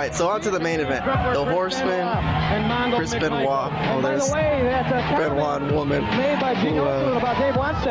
right, so on to the main event. The Horseman, Chris Benoit. Oh, there's Benoit and woman who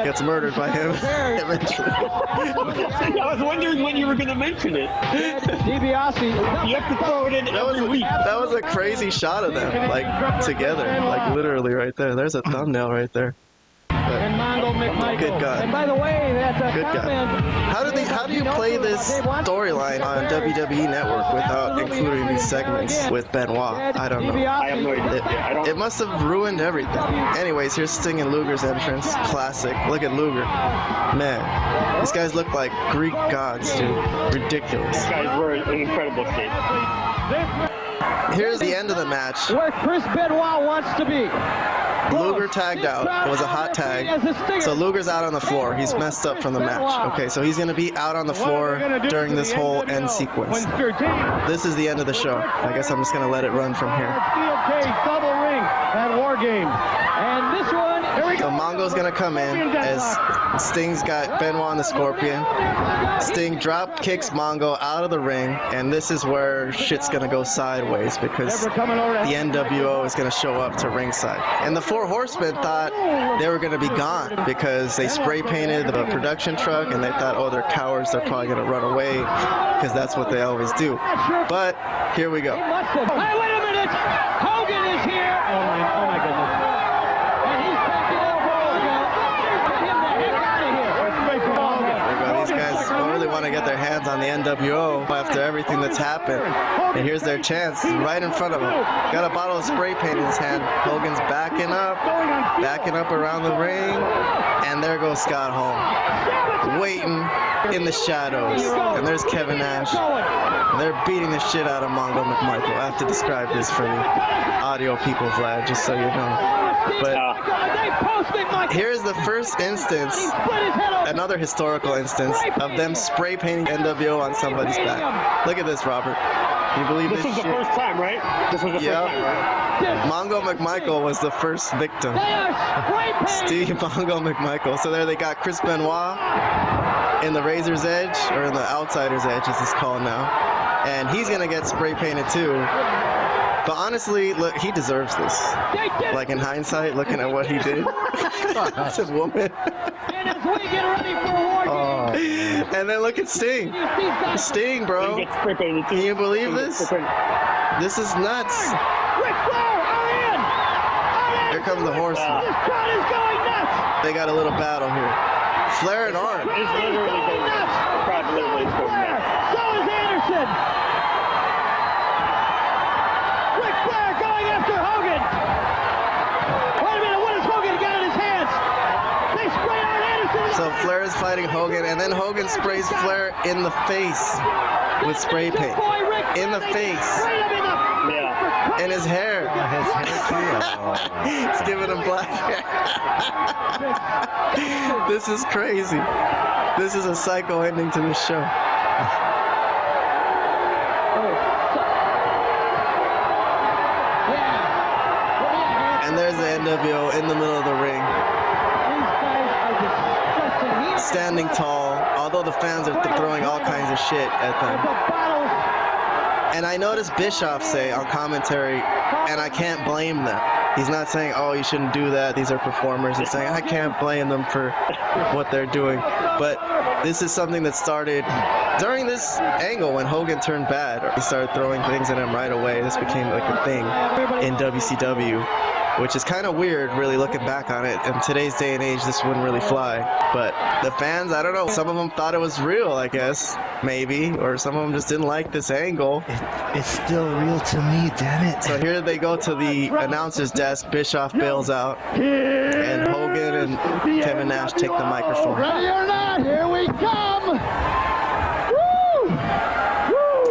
gets murdered by him eventually. I was wondering when you were going to mention it. You have to throw it in every week. That was a crazy shot of them, like, together. Like, literally right there. There's a thumbnail right there. And Mongo McMichael. Good guy. And by the way, that's a good comment. Guy. How do you play this storyline on WWE Network without including these segments with Benoit? I don't know. I have no idea. It must have ruined everything. Anyways, here's Sting and Luger's entrance. Classic. Look at Luger. Man, these guys look like Greek gods, dude. Ridiculous. These guys were in incredible shape. Here's the end of the match. Where Chris Benoit wants to be. Luger tagged out. It was a hot tag. So Luger's out on the floor. He's messed up from the match. Okay, so he's going to be out on the floor during this whole end sequence. This is the end of the show. I guess I'm just going to let it run from here. Double ring at WarGames. And this one, here we go. So Mongo's going to come in as Sting's got Benoit on the Scorpion. Sting drop kicks Mongo out of the ring, and this is where shit's going to go sideways because the NWO is going to show up to ringside. And the Four Horsemen thought they were going to be gone because they spray painted the production truck and they thought, oh, they're cowards, they're probably going to run away because that's what they always do. But here we go. Hey, wait a minute! Hogan is here! Oh my goodness. And he's taking elbow. Get him the heck out of here. These guys don't really want to get their hands on the NWO after everything that's happened. And here's their chance right in front of him. Got a bottle of spray paint in his hand. Hogan's backing up around the ring. And there goes Scott Hall, waiting in the shadows. And there's Kevin Nash. And they're beating the shit out of Mongo McMichael. I have to describe this for the audio people, Vlad, just so you know. But here's the first instance, another historical instance, of them spray painting NWO on somebody's back. Look at this, Robert. Can you believe this? This was the first time, right? This was the first time, right? Mongo McMichael was the first victim. Steve Mongo McMichael. So there they got Chris Benoit in the Razor's Edge, or in the Outsider's Edge as it's called now. And he's going to get spray painted too. But honestly, look, he deserves this. Like in hindsight, looking at what he did. That's a woman. And then look at Sting. Sting, bro. Can you believe this? This is nuts. Here comes the Horseman. They got a little battle here. Flair and Arn. It's literally going nuts. So is Anderson. Ric Flair going after Hogan. Wait a minute, what has Hogan got in his hands? They spray Arn Anderson. So Flair is fighting Hogan, and then Hogan sprays Flair in the face with spray paint. In the face. Yeah. In his hair. He's giving him black hair. This is crazy. This is a psycho ending to this show. And there's the NWO in the middle of the ring. Standing tall, although the fans are throwing all kinds of shit at them. And I noticed Bischoff say on commentary, and I can't blame them. He's not saying, oh, you shouldn't do that, these are performers. He's saying, I can't blame them for what they're doing. But this is something that started during this angle when Hogan turned bad. He started throwing things at him right away. This became like a thing in WCW, which is kind of weird, really looking back on it. In today's day and age, this wouldn't really fly. But the fans, I don't know, some of them thought it was real, I guess, maybe, or some of them just didn't like this angle. It's still real to me, damn it. So here they go to the announcer's desk. Bischoff bails out, and Hogan and Kevin Nash take the microphone. Ready or not, here we come.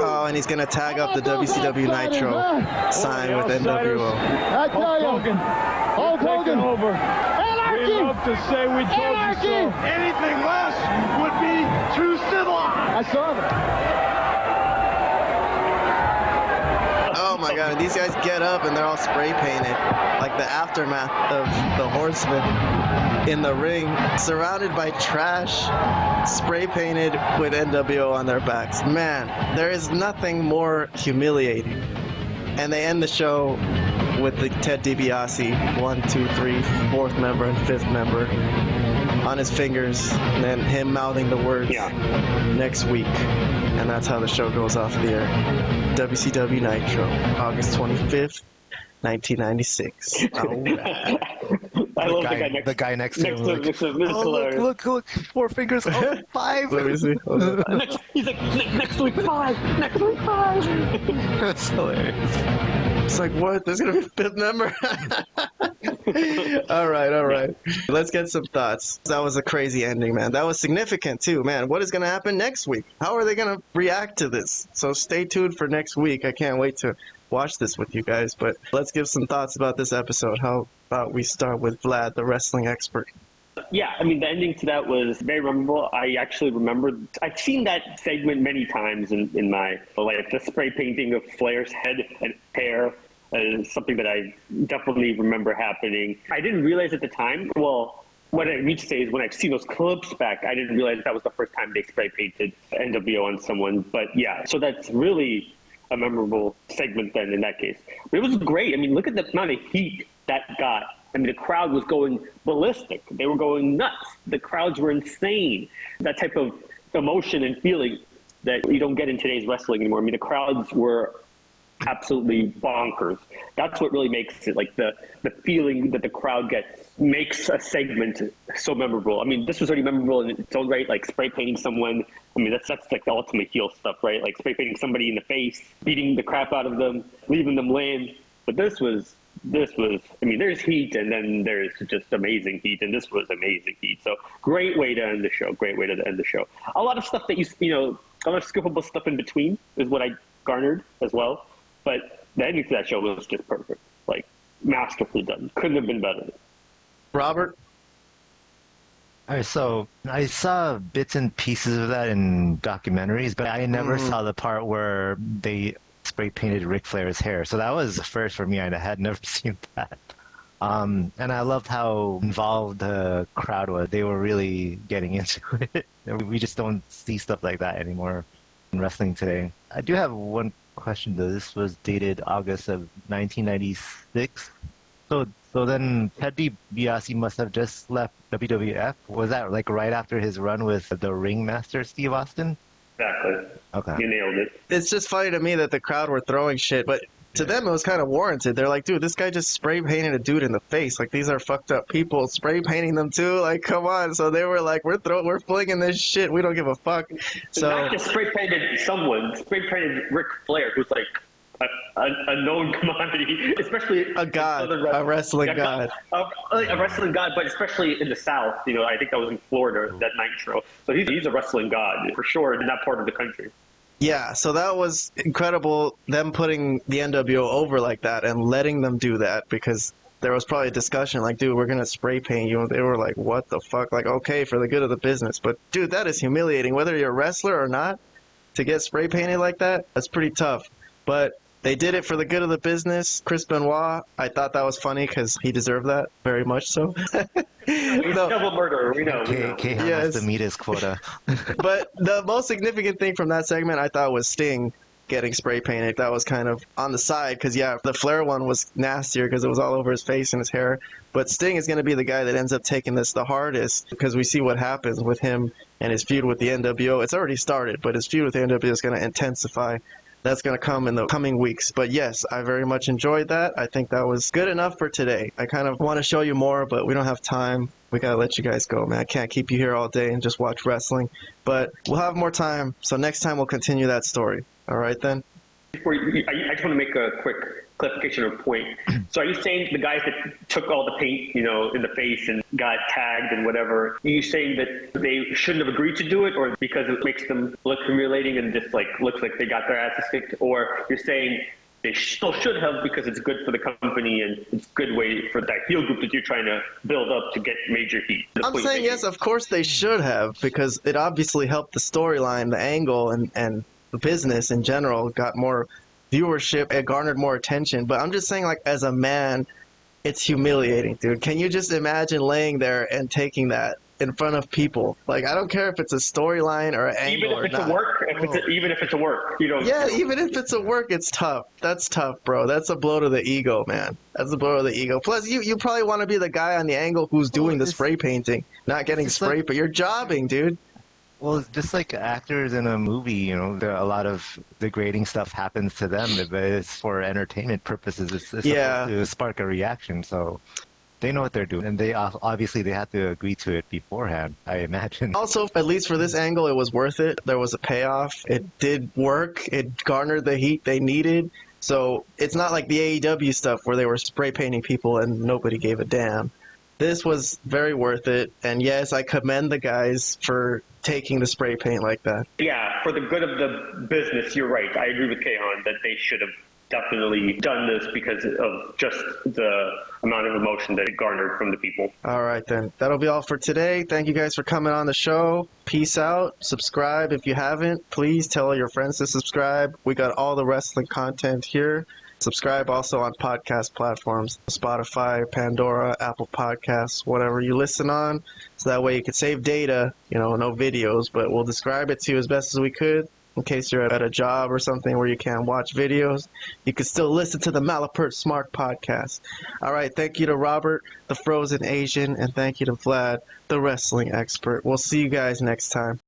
Oh, and he's gonna tag up the WCW Nitro sign with NWO. I tell you, Hulk Hogan over. Anarchy! We love to say we told you so. Anything less would be too civilized. I saw that. Oh my God. These guys get up and they're all spray painted. Like the aftermath of the Horsemen in the ring, surrounded by trash, spray painted with NWO on their backs. Man, there is nothing more humiliating. And they end the show with the Ted DiBiase 1, 2, 3, 4th member and 5th member on his fingers, and then him mouthing the words next week. And that's how the show goes off the air. WCW Nitro, August 25th, 1996. I love the guy next to him. This is hilarious. Look, 4 fingers. Oh, 5. Let me see. He's like, next week 5. Next week 5. That's hilarious. It's like, what? There's going to be a 5th member? All right. Let's get some thoughts. That was a crazy ending, man. That was significant, too, man. What is going to happen next week? How are they going to react to this? So stay tuned for next week. I can't wait to watch this with you guys, but let's give some thoughts about this episode. How about we start with Vlad, the wrestling expert? Yeah, I mean, the ending to that was very memorable. I actually remembered, I've seen that segment many times in my life. The spray painting of Flair's head and hair is something that I definitely remember happening. I didn't realize at the time, well, what I mean to say is when I've seen those clips back, I didn't realize that was the first time they spray painted NWO on someone. But yeah, so that's really a memorable segment then in that case. But it was great. I mean, look at the amount of heat that got. I mean, the crowd was going ballistic. They were going nuts. The crowds were insane. That type of emotion and feeling that you don't get in today's wrestling anymore. I mean, the crowds were absolutely bonkers. That's what really makes it, like the feeling that the crowd gets makes a segment so memorable. I mean, this was already memorable in its own right, like spray painting someone. I mean, that's like the ultimate heel stuff, right? Like spray painting somebody in the face, beating the crap out of them, leaving them laying. But this was, I mean, there's heat and then there's just amazing heat, and this was amazing heat. So great way to end the show. Great way to end the show. A lot of stuff that a lot of skippable stuff in between is what I garnered as well. But the ending to that show was just perfect. Like, masterfully done. Couldn't have been better. Robert? All right, so I saw bits and pieces of that in documentaries, but I never saw the part where they spray painted Ric Flair's hair. So that was the first for me. I had never seen that. And I loved how involved the crowd was. They were really getting into it. We just don't see stuff like that anymore in wrestling today. I do have one question though. This was dated August of 1996. So then Ted DiBiase must have just left WWF. Was that like right after his run with the ringmaster Steve Austin? Exactly. Okay. You nailed it. It's just funny to me that the crowd were throwing shit, but to them it was kind of warranted. They're like, dude, this guy just spray painted a dude in the face. Like, these are fucked up people. Spray painting them too. Like, come on. So they were like, we're flinging this shit. We don't give a fuck. So not just spray painted someone. Spray painted Ric Flair, who's like a known commodity, especially a god, a wrestling god. A wrestling god, but especially in the South. I think that was in Florida, that Nitro. So he's a wrestling god for sure in that part of the country. Yeah, so that was incredible, them putting the NWO over like that and letting them do that, because there was probably a discussion like, dude, we're going to spray paint you. They were like, what the fuck? Like, okay, for the good of the business. But, dude, that is humiliating. Whether you're a wrestler or not, to get spray painted like that, that's pretty tough. But they did it for the good of the business. Chris Benoit, I thought that was funny because he deserved that very much so. He's double murderer, we know. K has to meet his quota. But the most significant thing from that segment I thought was Sting getting spray painted. That was kind of on the side because, yeah, the Flair one was nastier because it was all over his face and his hair. But Sting is going to be the guy that ends up taking this the hardest because we see what happens with him and his feud with the NWO. It's already started, but his feud with the NWO is going to intensify. That's going to come in the coming weeks. But yes, I very much enjoyed that. I think that was good enough for today. I kind of want to show you more, but we don't have time. We got to let you guys go, man. I can't keep you here all day and just watch wrestling. But we'll have more time, so next time we'll continue that story. All right, then? I just want to make a quick clarification or point. So are you saying the guys that took all the paint, in the face and got tagged and whatever, are you saying that they shouldn't have agreed to do it, or because it makes them look humiliating and just looks like they got their asses kicked, or you're saying they still should have because it's good for the company and it's a good way for that heel group that you're trying to build up to get major heat? I'm saying yes, of course they should have, because it obviously helped the storyline, the angle, and the business in general got more viewership. It garnered more attention. But I'm just saying, like, as a man, it's humiliating, dude. Can you just imagine laying there and taking that in front of people? Like, I don't care if it's a storyline or an angle Even if it's or not. a work, even if it's a work, you know. Yeah, even if it's a work, it's tough. That's tough, bro. That's a blow to the ego, man. That's a blow to the ego. Plus, you probably want to be the guy on the angle who's doing the spray painting, not getting spray, but you're jobbing, dude. Well, it's just like actors in a movie, you know, a lot of degrading stuff happens to them, but it's for entertainment purposes. It's supposed to spark a reaction, so they know what they're doing, and they obviously they have to agree to it beforehand, I imagine. Also, at least for this angle, it was worth it. There was a payoff. It did work. It garnered the heat they needed. So it's not like the AEW stuff where they were spray painting people and nobody gave a damn. This was very worth it, and yes, I commend the guys for taking the spray paint like that. Yeah, for the good of the business, you're right. I agree with Kahan that they should have definitely done this because of just the amount of emotion that it garnered from the people. All right, then. That'll be all for today. Thank you guys for coming on the show. Peace out. Subscribe if you haven't. Please tell your friends to subscribe. We got all the wrestling content here. Subscribe also on podcast platforms, Spotify, Pandora, Apple Podcasts, whatever you listen on. So that way you can save data, you know, no videos, but we'll describe it to you as best as we could. In case you're at a job or something where you can't watch videos, you can still listen to the Malapert Smark Podcast. All right, thank you to Robert, the Frozen Asian, and thank you to Vlad, the wrestling expert. We'll see you guys next time.